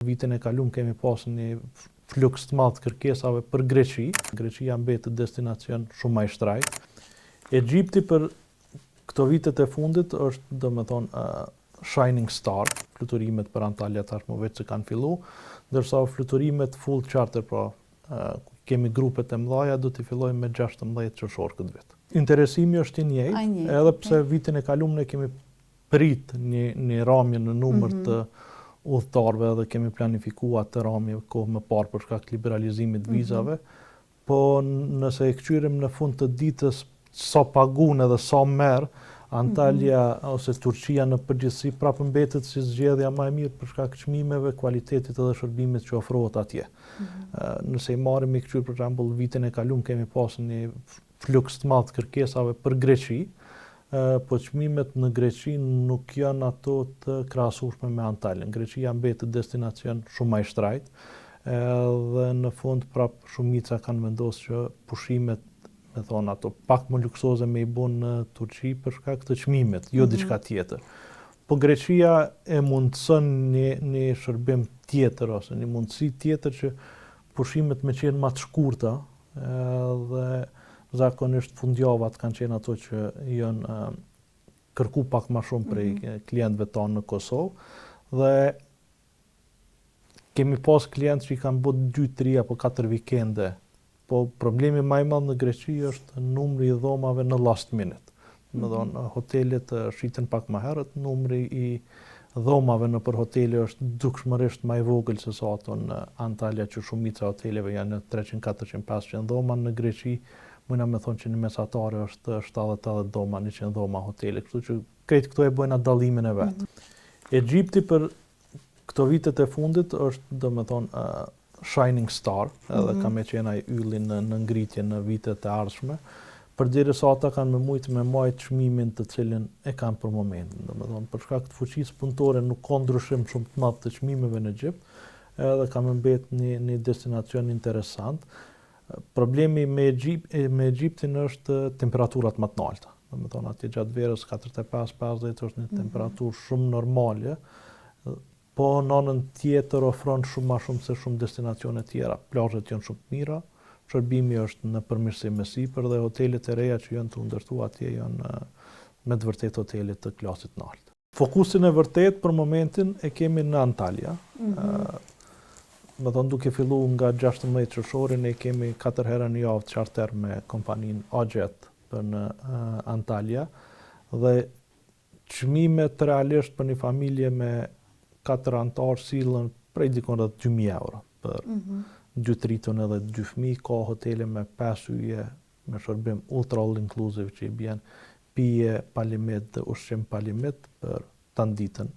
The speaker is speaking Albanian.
Vitin e kaluar kemi pasur një fluks të madh kërkesave për Greqi. Greqia mbetet destinacion shumë më i shtrejt. Egjipti për këto vitet e fundit është domethënë shining star. Fluturimet për Antalya tashmë vetë që kanë fillu, ndërsa fluturimet full charter, kemi grupet e mëdha, do t'i fillojmë me 16 qershor këtë vit. Interesimi është i njëjtë, edhe pse vitin e kaluar ne kemi prit një ramje në numër të udhëtarëve dhe kemi planifikuar të ramje kohë më parë për shkak të liberalizimit vizave, po nëse e kqyrim në fund të ditës sa pagun edhe sa merr, Antalya ose Turqia në përgjithësi prapë mbetet si zgjedhja më e mirë për shkak të çmimeve, kualitetit edhe shërbimit që ofrohet atje. Nëse i marrim i kqyr për shembull vitin e kaluar kemi pasur një fluks të madh kërkesave për Greqi, po çmimet në Greqi nuk janë ato të krahasueshme me Antalyën. Greqia mbetet destinacion shumë më i shtrejt, dhe në fund prapë shumica kanë vendosur që pushimet, me thonë ato pak më luksoze me i bën në Turqi për shkak të çmimit, jo diçka tjetër. Po Greqia e mundson një shërbim tjetër ose një mundësi tjetër që pushimet me qenë më të shkurta, dhe zakonisht fundjavat kanë qenë ato që janë kërku pak më shumë prej klientëve tanë në Kosovë, dhe kemi pas klientë që i kanë bërë 2, 3 apo 4 vikende. Po problemi më i madh në Greqi është numri i dhomave në last minute. Domethënë hotelet shiten pak më herët, numri i dhomave nëpër hotele është dukshmërisht më i vogël se sa ato në Antalya, që shumica e hoteleve janë në 300, 400, 500 dhoma. Në Greqi mundna me thonë që në mesatare është 70-80 dhoma, 100 dhoma hotele, kështu që krejt këto e bëjnë atë dallimin e vet. Egjipti për këto vitet e fundit është domethënë shining star, edhe ka me qenë ai ylli në ngritje në vitet e ardhshme, përderisa ata kanë me majt çmimin të cilin e kanë për momentin. Domethënë për shkak të fuqisë punëtore nuk ka ndryshim shumë të madh të çmimeve në Egjipt, edhe ka më mbet një destinacion interesant. Problemi me Egjiptin është temperaturat më të larta. Domethënë atje gjatë verës 45-50 është një temperaturë shumë normale, po në anën tjetër ofron shumë më shumë se shumë destinacione tjera. Plazhet janë shumë të mira, shërbimi është në përmirësim me sipër, dhe hotelet e reja që janë të ndërtuar atje janë me të vërtetë hotele të klasit të lartë. Fokusin e vërtet për momentin e kemi në Antalya. Duke filluar nga 16 qershori, ne kemi 4 herë në javë charter me kompaninë Ajet për në Antalya, dhe çmimet realisht për një familje me 4 anëtar sillen prej dikon rreth 2000 euro për 2 tritun edhe 2 fëmijë. Ka hotele me 5 yje me shërbim ultra all inclusive që i bjen pije, palimit dhe ushqim palimit për tan ditën